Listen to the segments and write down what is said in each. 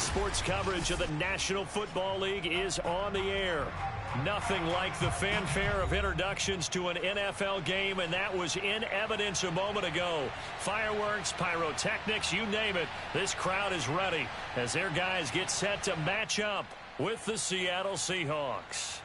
Sports coverage of the National Football League is on the air. Nothing like the fanfare of introductions to an NFL game, and that was in evidence a moment ago. Fireworks, pyrotechnics, you name it. This crowd is ready as their guys get set to match up with the Seattle Seahawks.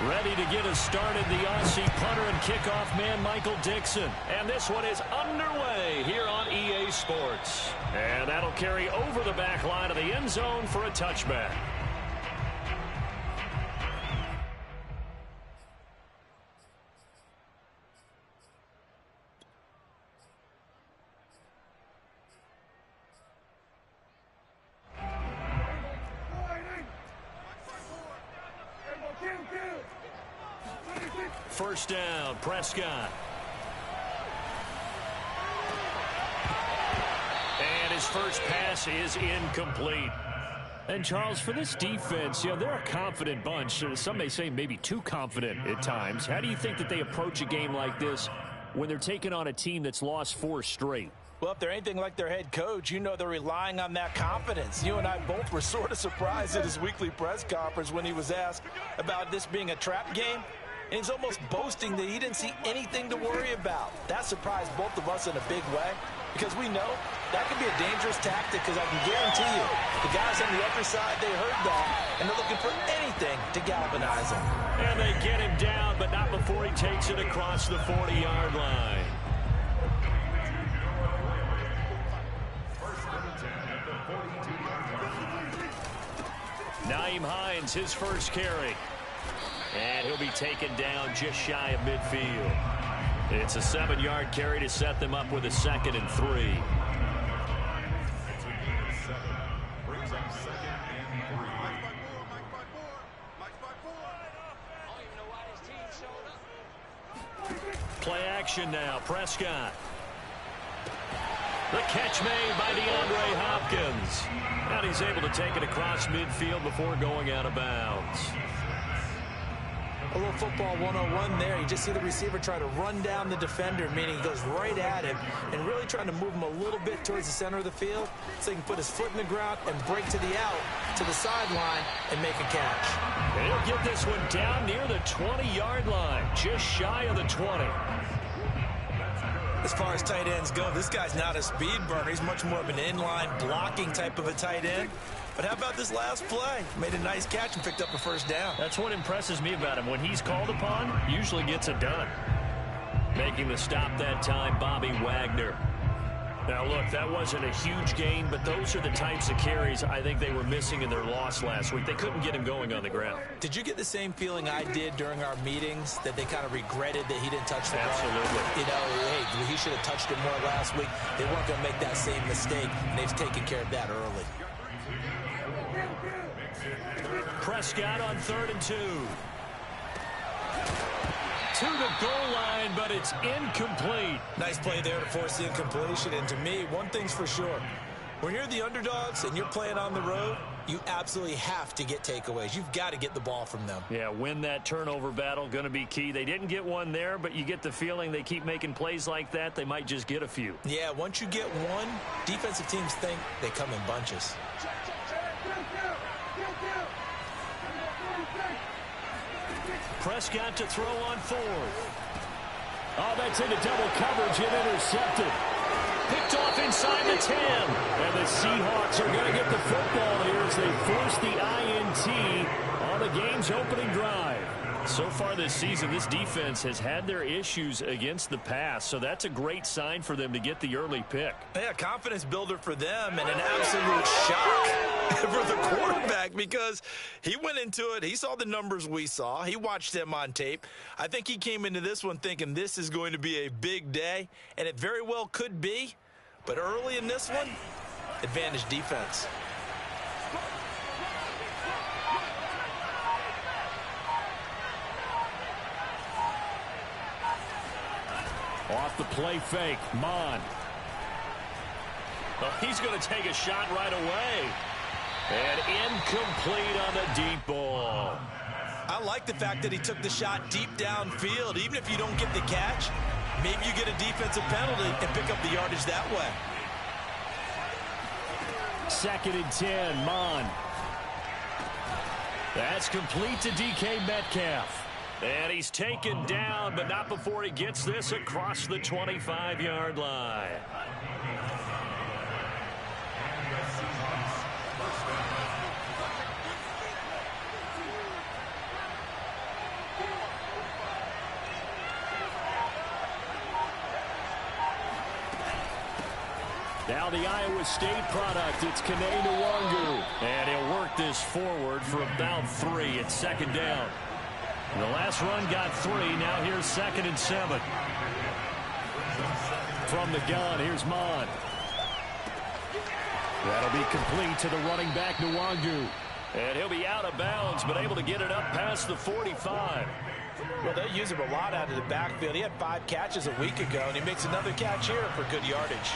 Ready to get us started, the Aussie punter and kickoff man, Michael Dixon. And this one is underway here on EA Sports. And that'll carry over the back line of the end zone for a touchback. First down, Prescott. And his first pass is incomplete. And, Charles, for this defense, they're a confident bunch. Some may say maybe too confident at times. How do you think that they approach a game like this when they're taking on a team that's lost 4 straight? Well, if they're anything like their head coach, they're relying on that confidence. You and I both were sort of surprised at his weekly press conference when he was asked about this being a trap game. And he's almost boasting that he didn't see anything to worry about. That surprised both of us in a big way because we know that could be a dangerous tactic because I can guarantee you the guys on the other side, they heard that, and they're looking for anything to galvanize him. And they get him down, but not before he takes it across the 40-yard line. Nyheim Hines, his first carry. And he'll be taken down just shy of midfield. It's a 7-yard carry to set them up with a 2nd and 3. Play action now, Prescott. The catch made by DeAndre Hopkins. And he's able to take it across midfield before going out of bounds. A little football 101 there. You just see the receiver try to run down the defender, meaning he goes right at him and really trying to move him a little bit towards the center of the field so he can put his foot in the ground and break to the out, to the sideline, and make a catch. And he'll get this one down near the 20-yard line, just shy of the 20. As far as tight ends go, this guy's not a speed burner. He's much more of an inline blocking type of a tight end. But how about this last play? Made a nice catch and picked up a first down. That's what impresses me about him. When he's called upon, usually gets it done. Making the stop that time, Bobby Wagner. Now, look, that wasn't a huge gain, but those are the types of carries I think they were missing in their loss last week. They couldn't get him going on the ground. Did you get the same feeling I did during our meetings, that they kind of regretted that he didn't touch the ball? Absolutely. Hey, he should have touched it more last week. They weren't going to make that same mistake, and they've taken care of that early. Prescott on 3rd and 2. To the goal line, but it's incomplete. Nice play there to force the incompletion. And to me, one thing's for sure. When you're the underdogs and you're playing on the road, you absolutely have to get takeaways. You've got to get the ball from them. Yeah, win that turnover battle, going to be key. They didn't get one there, but you get the feeling they keep making plays like that, they might just get a few. Yeah, once you get one, defensive teams think they come in bunches. Prescott to throw on 4th. Oh, that's into double coverage and intercepted. Picked off inside the 10. And the Seahawks are going to get the football here as they force the INT on the game's opening drive. So far this season, this defense has had their issues against the pass, so that's a great sign for them to get the early pick. Yeah, confidence builder for them and an absolute shock for the quarterback because he went into it. He saw the numbers we saw. He watched them on tape. I think he came into this one thinking this is going to be a big day, and it very well could be. But early in this one, advantage defense. Off the play fake, Mon. Well, he's going to take a shot right away. And incomplete on the deep ball. I I like the fact that he took the shot deep downfield. Even if you don't get the catch, maybe you get a defensive penalty and pick up the yardage that way. 2nd and 10, Mon. That's complete to DK Metcalf. And he's taken down, but not before he gets this across the 25-yard line. Now the Iowa State product, it's Kene Nwangu. And he'll work this forward for about 3. It's 2nd down. The last run got 3. Now here's 2nd and 7. From the gun, here's Mon. That'll be complete to the running back, Nwangu. And he'll be out of bounds, but able to get it up past the 45. Well, they use him a lot out of the backfield. He had 5 catches a week ago, and he makes another catch here for good yardage.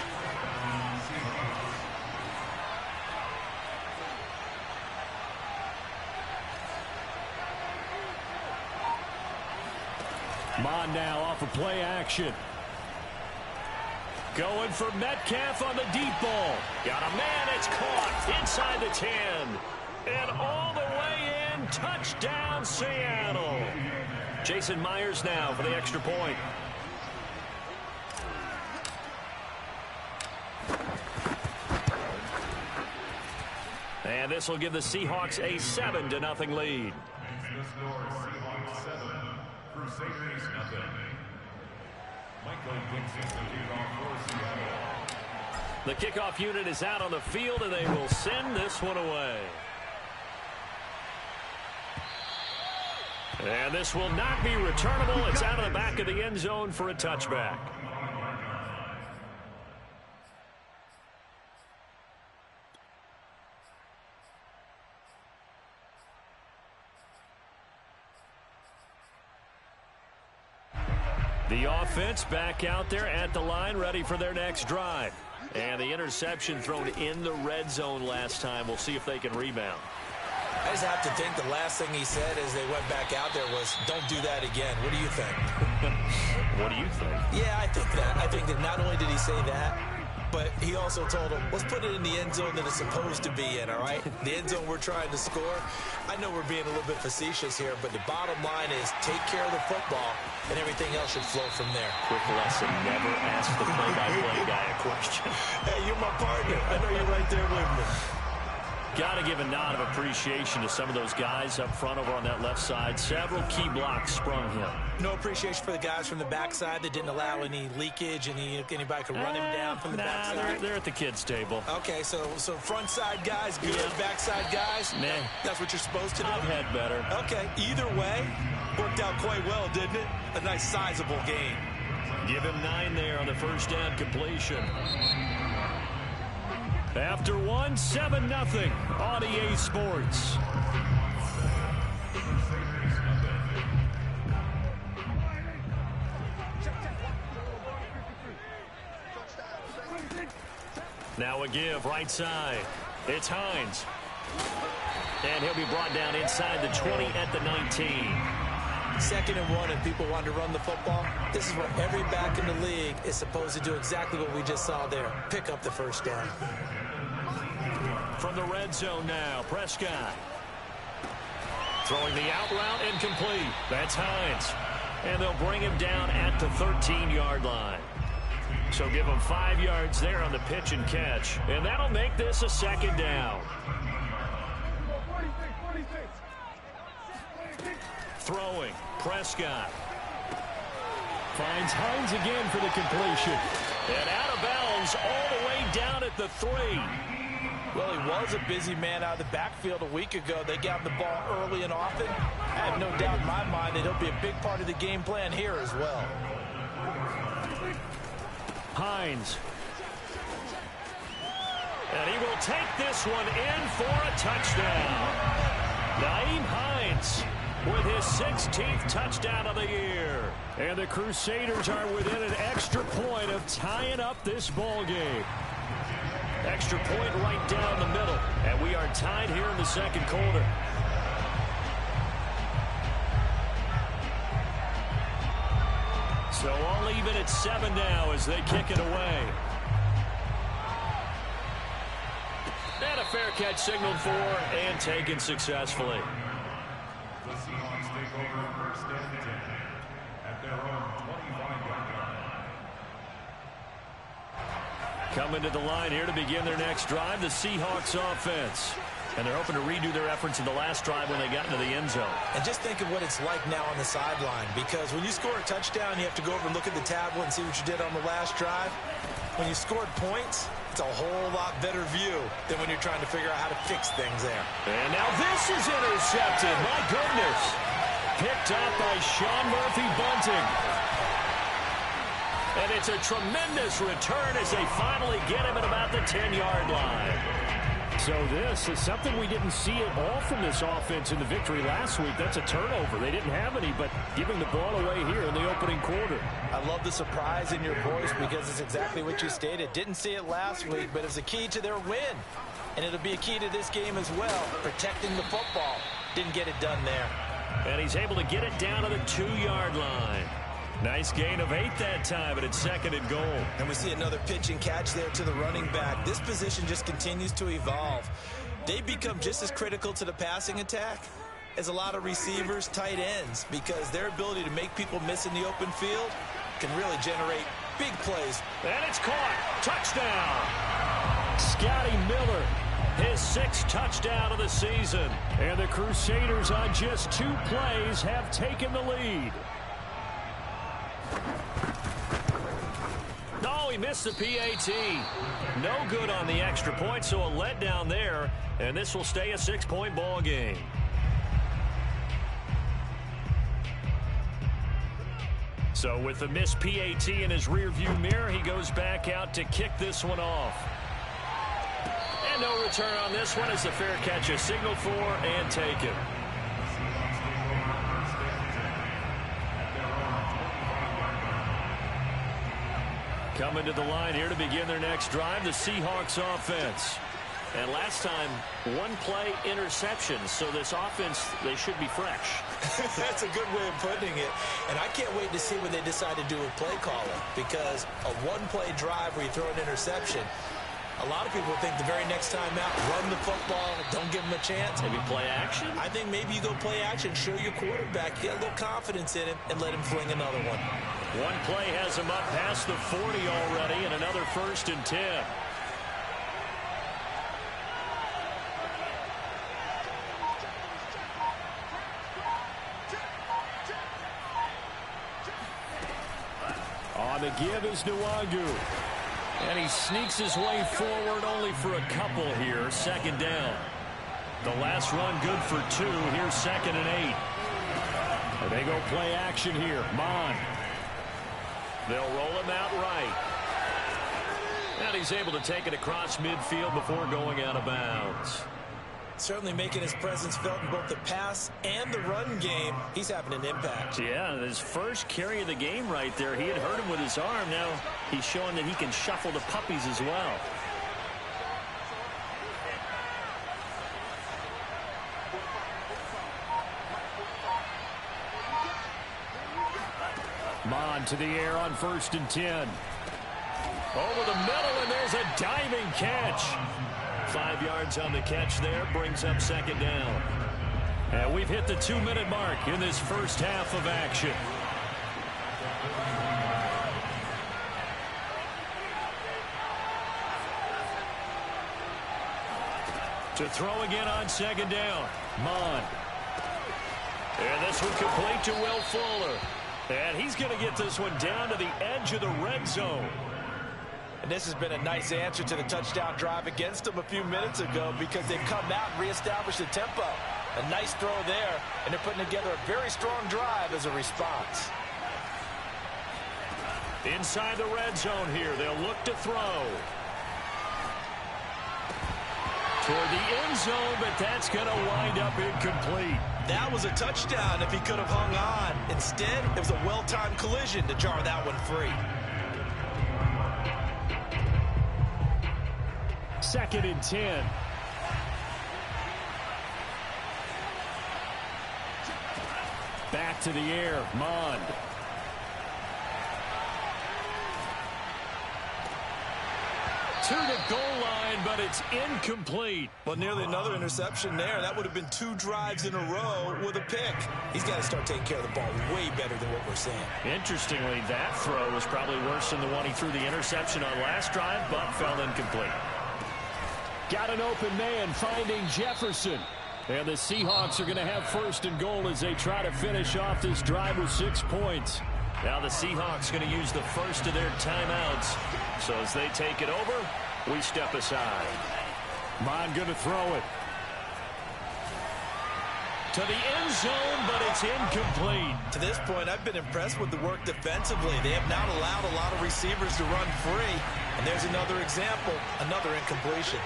Mon now off of play action. Going for Metcalf on the deep ball. Got a man, it's caught inside the 10. And all the way in, touchdown Seattle. Jason Myers now for the extra point. And this will give the Seahawks a 7-0 lead. Crusaders, nothing. Michael Dixon, the kickoff unit is out on the field, and they will send this one away. And this will not be returnable. It's out of the back of the end zone for a touchback. The offense back out there at the line, ready for their next drive. And the interception thrown in the red zone last time. We'll see if they can rebound. I just have to think the last thing he said as they went back out there was, don't do that again. What do you think? What do you think? Yeah, I think that. I think that not only did he say that, but he also told him, let's put it in the end zone that it's supposed to be in, all right? The end zone we're trying to score. I know we're being a little bit facetious here, but the bottom line is take care of the football, and everything else should flow from there. Quick lesson, never ask the play-by-play guy a question. Hey, you're my partner. I know you're right there with me. Got to give a nod of appreciation to some of those guys up front over on that left side. Several key blocks sprung him. No appreciation for the guys from the backside that didn't allow any leakage, anybody could run him down from the backside. They're at the kids' table. Okay, so front side guys, good. Yeah. Backside guys, nah. That's what you're supposed to do? I've had better. Okay, either way, worked out quite well, didn't it? A nice sizable game. Give him 9 there on the first down completion. After 1, 7-0 on EA Sports. Now a give right side. It's Hines. And he'll be brought down inside the 20 at the 19. 2nd and 1, and people want to run the football. This is where every back in the league is supposed to do exactly what we just saw there. Pick up the first down. From the red zone now, Prescott. Throwing the out route incomplete. That's Hines. And they'll bring him down at the 13-yard line. So give him 5 yards there on the pitch and catch. And that'll make this a 2nd down. Throwing, Prescott. Finds Hines again for the completion. And out of bounds all the way down at the 3. Well, he was a busy man out of the backfield a week ago. They got him the ball early and often. I have no doubt in my mind that he'll be a big part of the game plan here as well. Hines. And he will take this one in for a touchdown. Nyheim Hines with his 16th touchdown of the year. And the Crusaders are within an extra point of tying up this ball game. Extra point right down the middle. And we are tied here in the 2nd quarter. So all even at 7 now as they kick it away. And a fair catch signaled for and taken successfully. The Seahawks take over first and 10 at their own 25-yard line. Coming to the line here to begin their next drive, the Seahawks offense. And they're hoping to redo their efforts in the last drive when they got into the end zone. And just think of what it's like now on the sideline, because when you score a touchdown, you have to go over and look at the tablet and see what you did on the last drive. When you scored points, it's a whole lot better view than when you're trying to figure out how to fix things there. And now this is intercepted. My goodness. Picked up by Sean Murphy-Bunting. And it's a tremendous return as they finally get him at about the 10-yard line. So this is something we didn't see at all from this offense in the victory last week. That's a turnover. They didn't have any, but giving the ball away here in the opening quarter. I love the surprise in your voice because it's exactly what you stated. Didn't see it last week, but it's a key to their win. And it'll be a key to this game as well, protecting the football. Didn't get it done there. And he's able to get it down to the 2-yard line. Nice gain of 8 that time, but it's 2nd and goal. And we see another pitch and catch there to the running back. This position just continues to evolve. They become just as critical to the passing attack as a lot of receivers, tight ends, because their ability to make people miss in the open field can really generate big plays. And it's caught. Touchdown. Scotty Miller, his 6th touchdown of the season. And the Crusaders on just 2 plays have taken the lead. No, he missed the PAT. No good on the extra point, so a letdown there. And this will stay a 6-point ball game. So with the missed PAT in his rearview mirror, he goes back out to kick this one off. And no return on this one as the fair catch is signaled for and taken. Coming to the line here to begin their next drive, the Seahawks offense. And last time, 1-play interception. So this offense, they should be fresh. That's a good way of putting it. And I can't wait to see what they decide to do with play calling, because a 1-play drive where you throw an interception, a lot of people think the very next time out, run the football, don't give them a chance. Maybe play action? I think maybe you go play action, show your quarterback, get a little confidence in him, and let him fling another one. 1 play has him up past the 40 already, and another 1st and 10. On the give is Nwangu. And he sneaks his way forward only for a couple here. 2nd down. The last run good for 2. Here's 2nd and 8. And they go play action here. Mon. They'll roll him out right. And he's able to take it across midfield before going out of bounds. Certainly making his presence felt in both the pass and the run game. He's having an impact. Yeah, his first carry of the game right there. He had hurt him with his arm. Now he's showing that he can shuffle the puppies as well. Mon to the air on 1st and 10. Over the middle, and there's a diving catch. 5 yards on the catch there, brings up 2nd down. And we've hit the 2-minute mark in this first half of action. To throw again on 2nd down, Mon. And this one complete to Will Fuller. And he's going to get this one down to the edge of the red zone. And this has been a nice answer to the touchdown drive against them a few minutes ago, because they've come out and reestablished the tempo. A nice throw there, and they're putting together a very strong drive as a response. Inside the red zone here, they'll look to throw. Toward the end zone, but that's going to wind up incomplete. That was a touchdown if he could have hung on. Instead, it was a well-timed collision to jar that one free. 2nd and 10. Back to the air, Mond. to the goal line, but it's incomplete. Well, nearly another interception there. That would have been 2 drives in a row with a pick. He's got to start taking care of the ball way better than what we're seeing. Interestingly, that throw was probably worse than the one he threw the interception on last drive, but fell incomplete. Got an open man finding Jefferson. And the Seahawks are going to have 1st and goal as they try to finish off this drive with 6 points. Now the Seahawks going to use the first of their timeouts. So as they take it over, we step aside. Mon going to throw it to the end zone, but it's incomplete. To this point, I've been impressed with the work defensively. They have not allowed a lot of receivers to run free. And there's another example, another incompletion.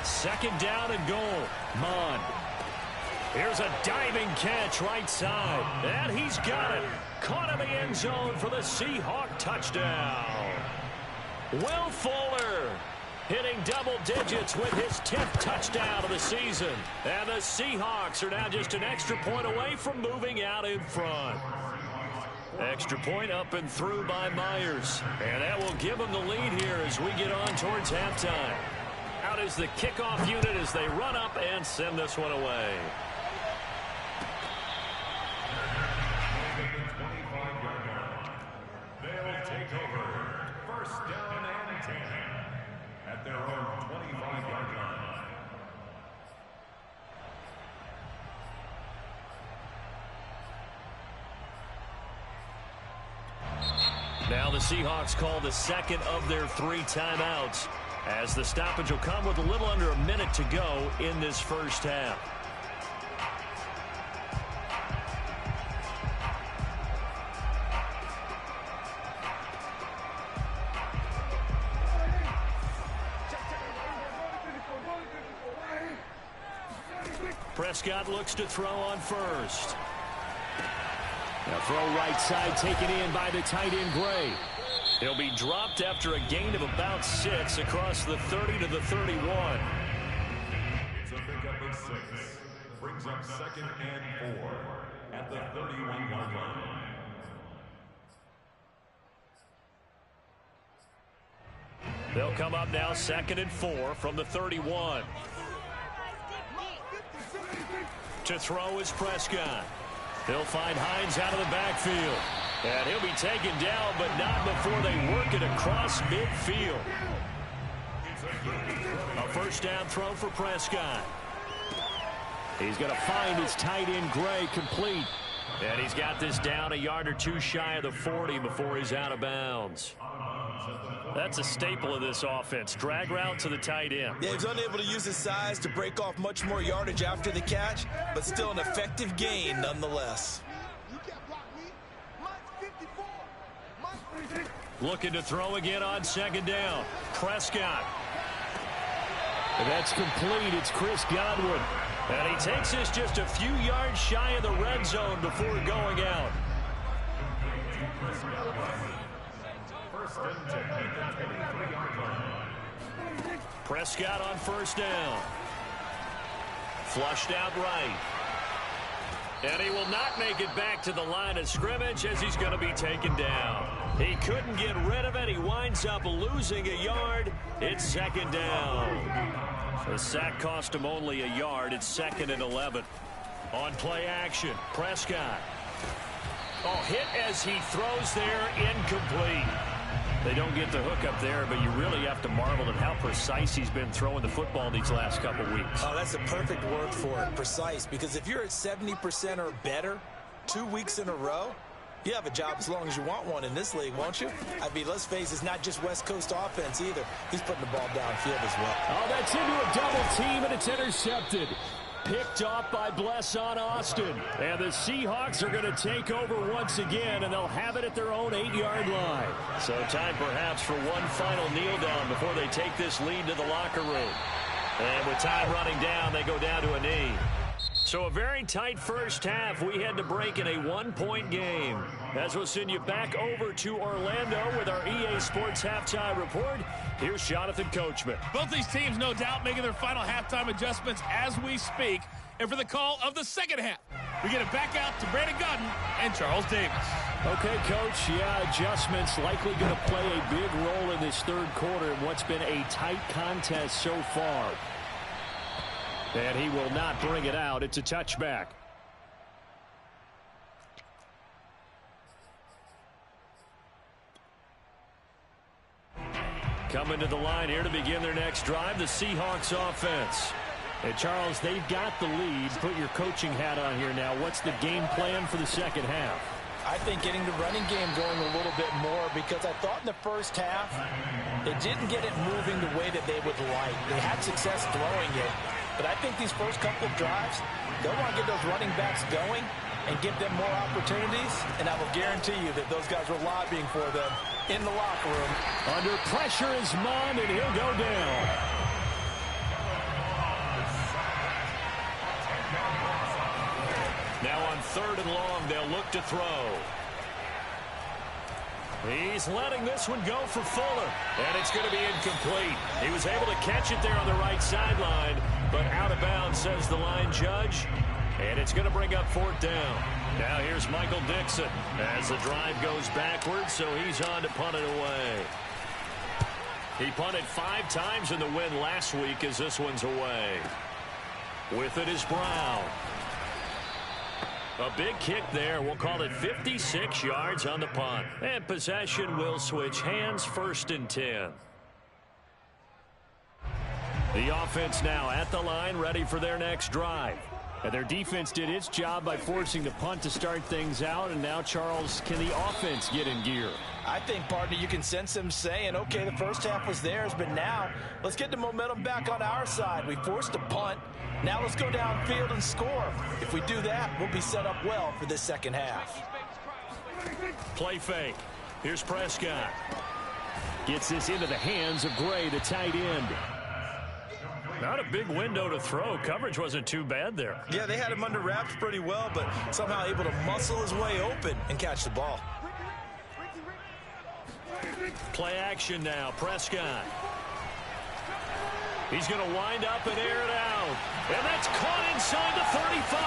Second down and goal. Mon. Here's a diving catch right side. And he's got it. Caught in the end zone for the Seahawk touchdown. Will Fuller hitting double digits with his 10th touchdown of the season. And the Seahawks are now just an extra point away from moving out in front. Extra point up and through by Myers. And that will give them the lead here as we get on towards halftime. Out is the kickoff unit as they run up and send this one away. They'll take over. 1st down and 10 at their own 25-yard line. Now the Seahawks call the second of their 3 timeouts, as the stoppage will come with a little under a minute to go in this first half. Prescott looks to throw on first. Now throw right side taken in by the tight end Gray. He'll be dropped after a gain of about 6 across the 30 to the 31. It's a pickup of 6. Brings up 2nd and 4 at the 31-yard line. They'll come up now 2nd and 4 from the 31. To throw is Prescott. He'll find Hines out of the backfield. And he'll be taken down, but not before they work it across midfield. A 1st down throw for Prescott. He's going to find his tight end Gray complete. And he's got this down a yard or 2 shy of the 40 before he's out of bounds. That's a staple of this offense. Drag route to the tight end. Yeah, he's unable to use his size to break off much more yardage after the catch, but still an effective gain nonetheless. Looking to throw again on 2nd down. Prescott. And that's complete. It's Chris Godwin. And he takes this just a few yards shy of the red zone before going out. Prescott on 1st down. Flushed out right. And he will not make it back to the line of scrimmage as he's going to be taken down. He couldn't get rid of it. He winds up losing a yard. It's 2nd down. The sack cost him only a yard. It's 2nd and 11. On play action, Prescott. Oh, hit as he throws there, incomplete. They don't get the hook up there, but you really have to marvel at how precise he's been throwing the football these last couple weeks. Oh, that's the perfect word for it, precise, because if you're at 70% or better 2 weeks in a row, you have a job as long as you want one in this league, won't you? I mean, let's face it, it's not just West Coast offense either. He's putting the ball downfield as well. Oh, that's into a double team, and it's intercepted. Picked off by Bless on Austin. And the Seahawks are going to take over once again, and they'll have it at their own 8-yard line. So time perhaps for one final kneel down before they take this lead to the locker room. And with time running down, they go down to a knee. So a very tight first half. We had to break in a 1-point game. As we'll send you back over to Orlando with our EA Sports Halftime Report. Here's Jonathan Coachman. Both these teams, no doubt, making their final halftime adjustments as we speak. And for the call of the second half, we get it back out to Brandon Gutton and Charles Davis. Okay, Coach, yeah, adjustments likely going to play a big role in this third quarter in what's been a tight contest so far. And he will not bring it out. It's a touchback. Coming to the line here to begin their next drive, the Seahawks offense. And, Charles, they've got the lead. Put your coaching hat on here now. What's the game plan for the second half? I think getting the running game going a little bit more, because I thought in the first half they didn't get it moving the way that they would like. They had success throwing it, but I think these first couple of drives, they'll want to get those running backs going and give them more opportunities, and I will guarantee you that those guys were lobbying for them in the locker room. Under pressure is Mond, and he'll go down. Now on 3rd and long, they'll look to throw. He's letting this one go for Fuller, and it's going to be incomplete. He was able to catch it there on the right sideline, but out of bounds, says the line judge, and it's going to bring up 4th down. Now here's Michael Dixon as the drive goes backwards, so he's on to punt it away. He punted 5 times in the win last week as this one's away. With it is Brown. A big kick there. We'll call it 56 yards on the punt. And possession will switch hands, 1st and 10. The offense now at the line, ready for their next drive. And their defense did its job by forcing the punt to start things out. And now, Charles, can the offense get in gear? I think, partner, you can sense them saying, okay, the first half was theirs, but now let's get the momentum back on our side. We forced a punt. Now let's go downfield and score. If we do that, we'll be set up well for this second half. Play fake. Here's Prescott. Gets this into the hands of Gray, the tight end. Not a big window to throw. Coverage wasn't too bad there. Yeah, they had him under wraps pretty well, but somehow able to muscle his way open and catch the ball. Play action now. Prescott. He's going to wind up and air it out. And that's caught inside the 35.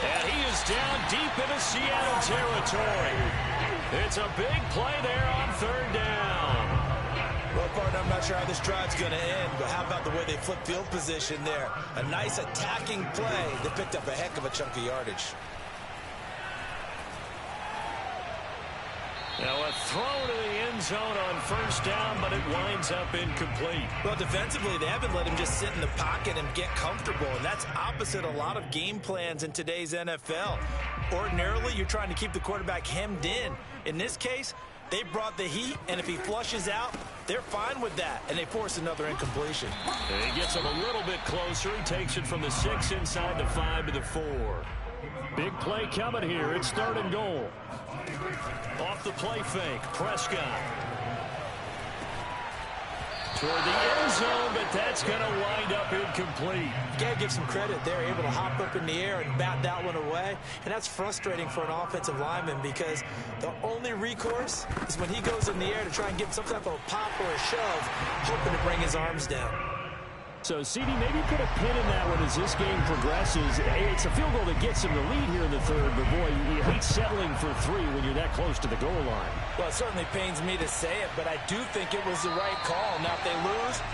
And he is down deep into Seattle territory. It's a big play there on 3rd down. Well, partner, I'm not sure how this drive's going to end, but how about the way they flip field position there? A nice attacking play that picked up a heck of a chunk of yardage. Now a throw to the end zone on 1st down, but it winds up incomplete. Well, defensively, they haven't let him just sit in the pocket and get comfortable, and that's opposite a lot of game plans in today's NFL. Ordinarily, you're trying to keep the quarterback hemmed in. In this case, they brought the heat, and if he flushes out, they're fine with that, and they force another incompletion. And he gets him a little bit closer. He takes it from the 6 inside the 5 to the 4. Big play coming here. It's 3rd and goal. Off the play fake, Prescott. Toward the end zone, but that's going to wind up incomplete. Got to give some credit. They're able to hop up in the air and bat that one away. And that's frustrating for an offensive lineman because the only recourse is when he goes in the air to try and get some type of a pop or a shove, hoping to bring his arms down. So, CD, maybe put a pin in that one as this game progresses. It's a field goal that gets him the lead here in the 3rd, but boy, you hate settling for 3 when you're that close to the goal line. Well, it certainly pains me to say it, but I do think it was the right call. Now, if they lose,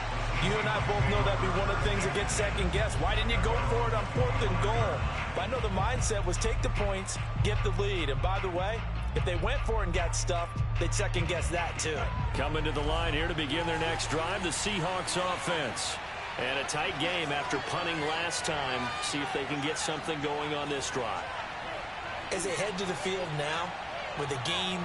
you and I both know that'd be one of the things that gets second-guessed. Why didn't you go for it on 4th and goal? But I know the mindset was take the points, get the lead. And by the way, if they went for it and got stuffed, they'd second-guess that too. Coming to the line here to begin their next drive, the Seahawks offense. And a tight game after punting last time. See if they can get something going on this drive. As they head to the field now, with the game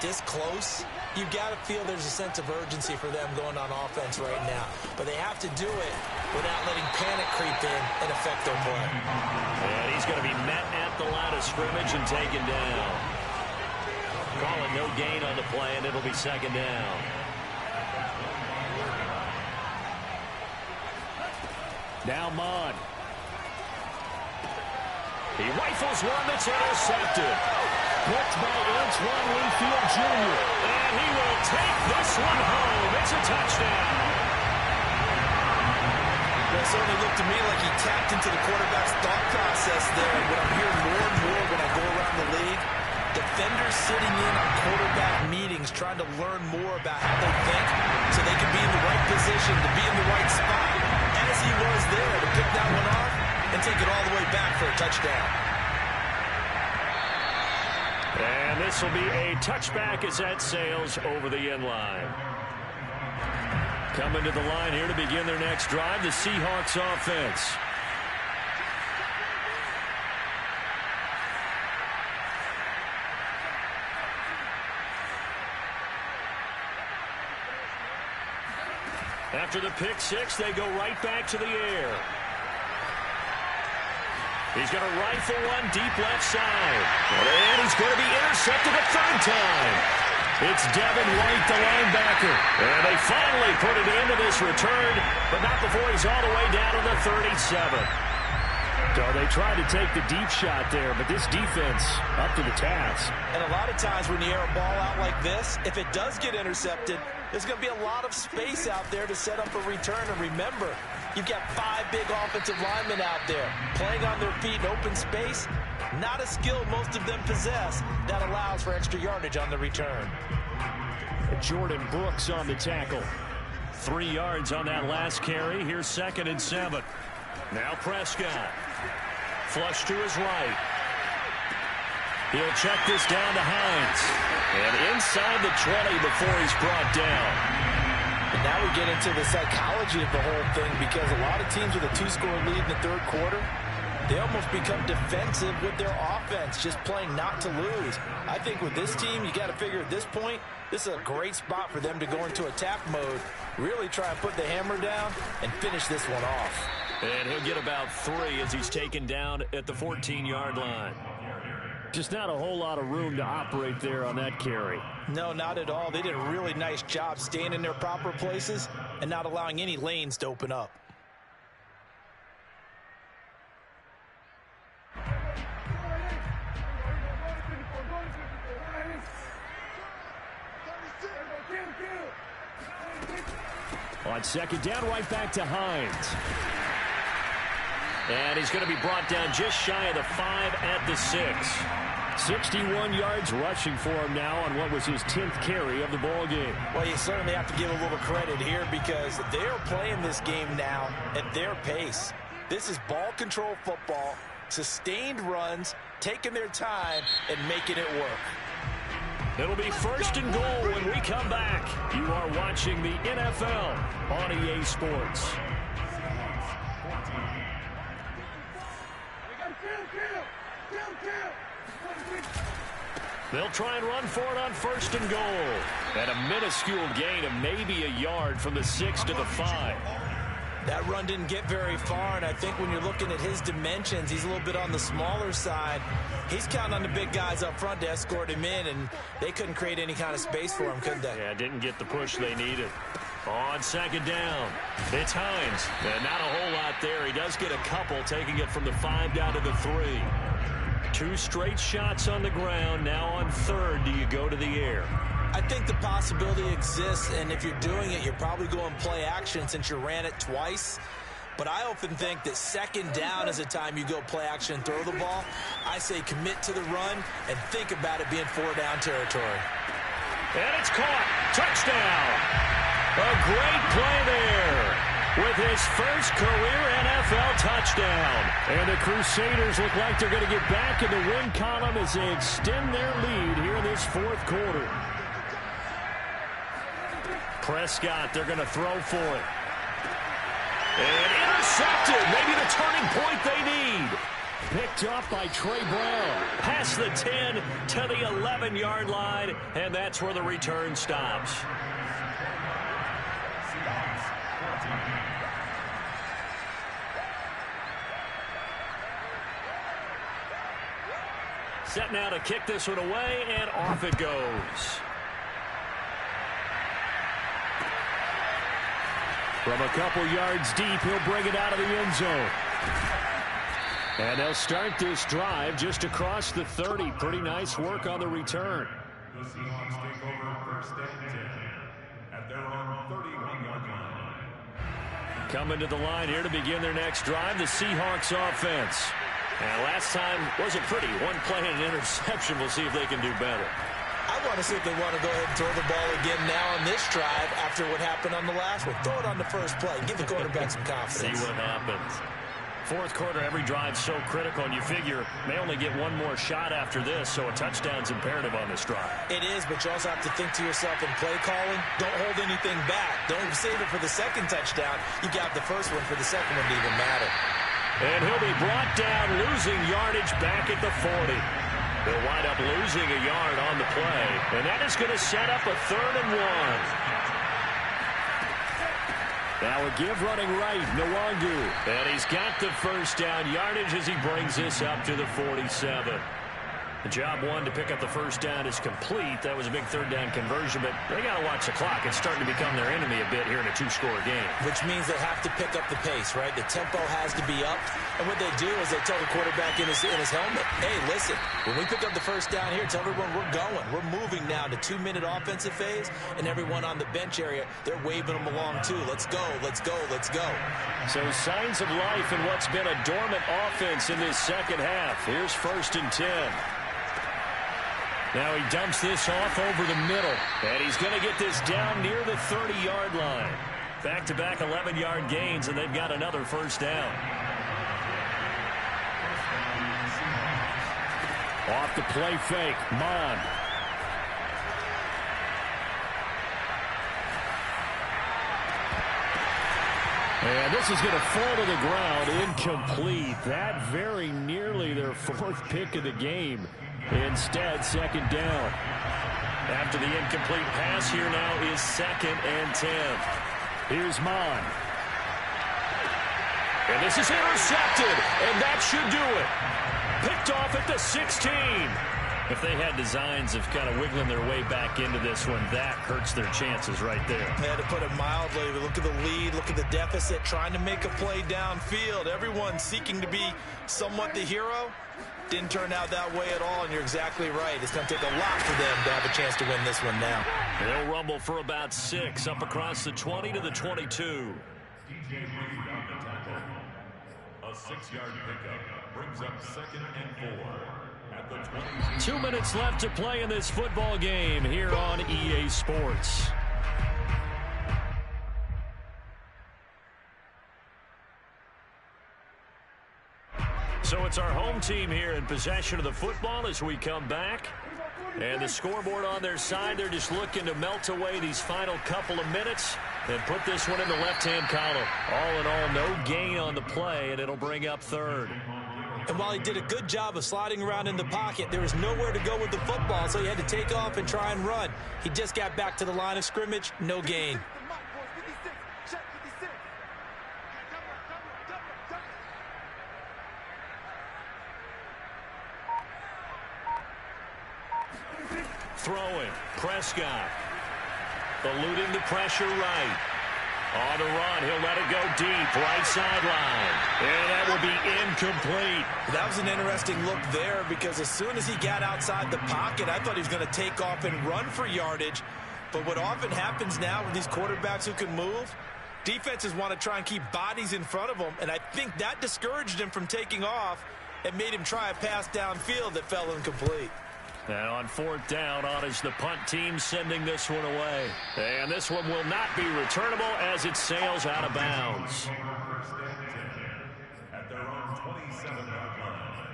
this close, you've got to feel there's a sense of urgency for them going on offense right now. But they have to do it without letting panic creep in and affect their play. And he's going to be met at the line of scrimmage and taken down. Calling no gain on the play, and it'll be 2nd down. Now Mond. He rifles one that's intercepted. Picked by Antoine Winfield Jr. And he will take this one home. It's a touchdown. Well, certainly looked to me like he tapped into the quarterback's thought process there. What I'm hearing more and more when I go around the league, defenders sitting in on quarterback meetings trying to learn more about how they think so they can be in the right position, to be in the right spot, as he was there, to pick that one off and take it all the way back for a touchdown. And this will be a touchback as that sails over the end line. Coming to the line here to begin their next drive, the Seahawks offense. After the pick six, they go right back to the air. He's going to rifle one deep left side. And he's going to be intercepted a third time. It's Devin White, the linebacker. And they finally put it into this return, but not before he's all the way down to the 37. So they tried to take the deep shot there, but this defense up to the task. And a lot of times when you air a ball out like this, if it does get intercepted, there's going to be a lot of space out there to set up a return. And remember, you've got 5 big offensive linemen out there playing on their feet in open space. Not a skill most of them possess that allows for extra yardage on the return. Jordan Brooks on the tackle. 3 yards on that last carry. Here's 2nd and 7. Now Prescott. Flush to his right. He'll check this down to Hines. And inside the 20 before he's brought down. And now we get into the psychology of the whole thing, because a lot of teams with a 2-score lead in the third quarter, they almost become defensive with their offense, just playing not to lose. I think with this team, you got to figure at this point, this is a great spot for them to go into attack mode, really try and put the hammer down and finish this one off. And he'll get about 3 as he's taken down at the 14-yard line. Just not a whole lot of room to operate there on that carry. No, not at all. They did a really nice job staying in their proper places and not allowing any lanes to open up. On 2nd down, right back to Hines. And he's going to be brought down just shy of the 5 at the 6. 61 yards rushing for him now on what was his 10th carry of the ball game. Well, you certainly have to give a little credit here, because they're playing this game now at their pace. This is ball control football, sustained runs, taking their time and making it work. It'll be 1st and goal when we come back. You are watching the NFL on EA Sports. They'll try and run for it on 1st and goal. And a minuscule gain of maybe a yard from the 6 to the 5. That run didn't get very far, and I think when you're looking at his dimensions, he's a little bit on the smaller side. He's counting on the big guys up front to escort him in, and they couldn't create any kind of space for him, could they? Yeah, didn't get the push they needed. On 2nd down, it's Hines. And not a whole lot there. He does get a couple, taking it from the 5 down to the 3. 2 straight shots on the ground. Now on 3rd, do you go to the air? I think the possibility exists, and if you're doing it, you're probably going play action since you ran it twice. But I often think that 2nd down is a time you go play action and throw the ball. I say commit to the run and think about it being 4-down territory. And it's caught. Touchdown. A great play there with his first career NFL touchdown. And the Crusaders look like they're going to get back in the win column as they extend their lead here in this 4th quarter. Prescott, they're going to throw for it. And intercepted. Maybe the turning point they need. Picked off by Trey Brown. Past the 10 to the 11-yard line. And that's where the return stops. Set now to kick this one away, and off it goes. From a couple yards deep, he'll bring it out of the end zone. And they'll start this drive just across the 30. Pretty nice work on the return. The Seahawks take over 1st and 10 at their own 31-yard line. Coming to the line here to begin their next drive, the Seahawks offense. And last time wasn't pretty. One play and an interception. We'll see if they can do better. I want to see if they want to go ahead and throw the ball again now on this drive after what happened on the last one. Throw it on the first play. Give the quarterback some confidence. See what happens. Fourth quarter, every drive's so critical, and you figure may only get one more shot after this, so a touchdown's imperative on this drive. It is, but you also have to think to yourself in play calling, don't hold anything back. Don't save it for the second touchdown. You got the first one for the second one to even matter. And he'll be brought down, losing yardage back at the 40. They'll wind up losing a yard on the play, and that is going to set up a 3rd and 1. Now a give running right, Nwangu. And he's got the first down yardage as he brings this up to the 47. The job one to pick up the first down is complete. That was a big 3rd down conversion, but they got to watch the clock. It's starting to become their enemy a bit here in a 2-score game. Which means they have to pick up the pace, right? The tempo has to be up. And what they do is they tell the quarterback in his helmet, hey, listen, when we pick up the first down here, tell everyone we're going. We're moving now to 2-minute offensive phase, and everyone on the bench area, they're waving them along too. Let's go, let's go, let's go. So signs of life in what's been a dormant offense in this second half. Here's 1st and 10. Now he dumps this off over the middle, and he's going to get this down near the 30-yard line. Back-to-back 11-yard gains, and they've got another first down. Off the play fake, Mon. And this is going to fall to the ground, incomplete. That very nearly their 4th pick of the game. Instead, 2nd down. After the incomplete pass, here now is 2nd and 10. Here's Mon. And this is intercepted, and that should do it. Picked off at the 16. If they had designs of kind of wiggling their way back into this one, that hurts their chances right there. Yeah, to put it mildly, look at the lead, look at the deficit, trying to make a play downfield. Everyone seeking to be somewhat the hero. Didn't turn out that way at all, and you're exactly right. It's going to take a lot for them to have a chance to win this one now. They'll rumble for about 6 up across the 20 to the 22. A 6-yard pickup brings up 2nd and 4 at the 20. 2 minutes left to play in this football game here on EA Sports. So it's our home team here in possession of the football as we come back. And the scoreboard on their side, they're just looking to melt away these final couple of minutes and put this one in the left-hand column. All in all, no gain on the play, and it'll bring up 3rd. And while he did a good job of sliding around in the pocket, there was nowhere to go with the football, so he had to take off and try and run. He just got back to the line of scrimmage, no gain. Throwing, Prescott. Eluding the pressure right. On the run, he'll let it go deep, right sideline. And that will be incomplete. That was an interesting look there because as soon as he got outside the pocket, I thought he was going to take off and run for yardage. But what often happens now with these quarterbacks who can move, defenses want to try and keep bodies in front of them, and I think that discouraged him from taking off and made him try a pass downfield that fell incomplete. Now on 4th down, on is the punt team sending this one away. And this one will not be returnable as it sails out of bounds. At their own 27-yard line.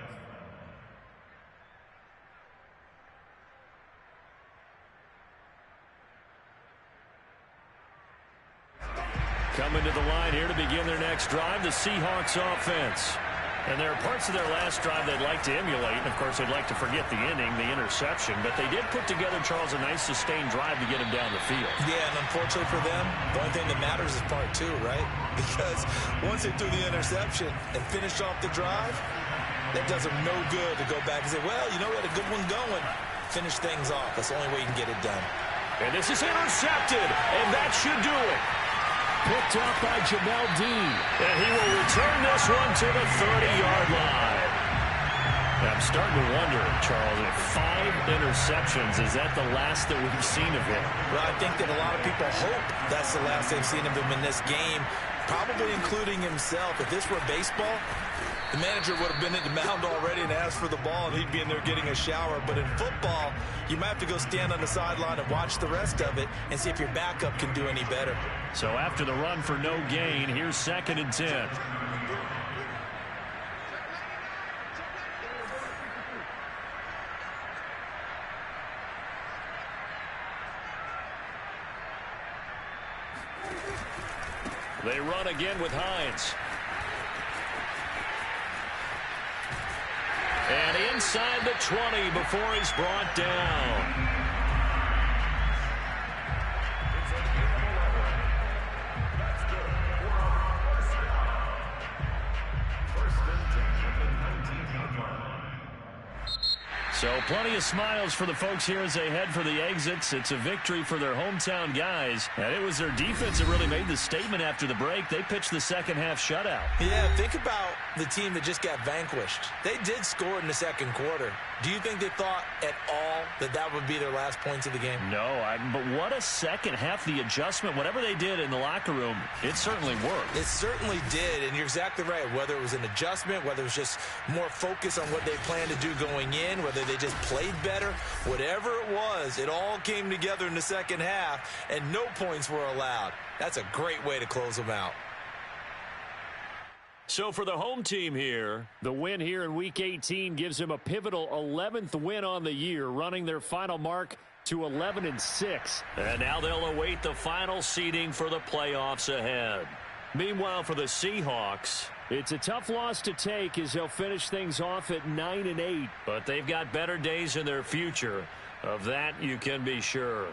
Coming to the line here to begin their next drive, the Seahawks offense. And there are parts of their last drive they'd like to emulate. And, of course, they'd like to forget the inning, the interception. But they did put together, Charles, a nice sustained drive to get him down the field. Yeah, and unfortunately for them, the only thing that matters is part 2, right? Because once they threw the interception and finished off the drive, that does them no good to go back and say, well, you know, we had a good one going. Finish things off. That's the only way you can get it done. And this is intercepted, and that should do it. Picked up by Jamel Dean. And he will return this one to the 30-yard line. I'm starting to wonder, Charles, if 5 interceptions, is that the last that we've seen of him? Well, I think that a lot of people hope that's the last they've seen of him in this game. probably including himself. If this were baseball, the manager would have been at the mound already and asked for the ball, and he'd be in there getting a shower. But in football, you might have to go stand on the sideline and watch the rest of it and see if your backup can do any better. So after the run for no gain, here's 2nd and 10. They run again with Hines. And inside the 20 before he's brought down. So plenty of smiles for the folks here as they head for the exits. It's a victory for their hometown guys. And it was their defense that really made the statement after the break. They pitched the second half shutout. Yeah, think about the team that just got vanquished. They did score in the second quarter. Do you think they thought at all that that would be their last points of the game? No, but what a second half. The adjustment, whatever they did in the locker room, it certainly worked. It certainly did, and you're exactly right. Whether it was an adjustment, whether it was just more focus on what they planned to do going in, whether they just played better, whatever it was, it all came together in the second half, and no points were allowed. That's a great way to close them out. So for the home team here, the win here in Week 18 gives them a pivotal 11th win on the year, running their final mark to 11-6. And now they'll await the final seeding for the playoffs ahead. Meanwhile, for the Seahawks, it's a tough loss to take as they'll finish things off at 9-8. But they've got better days in their future. Of that, you can be sure.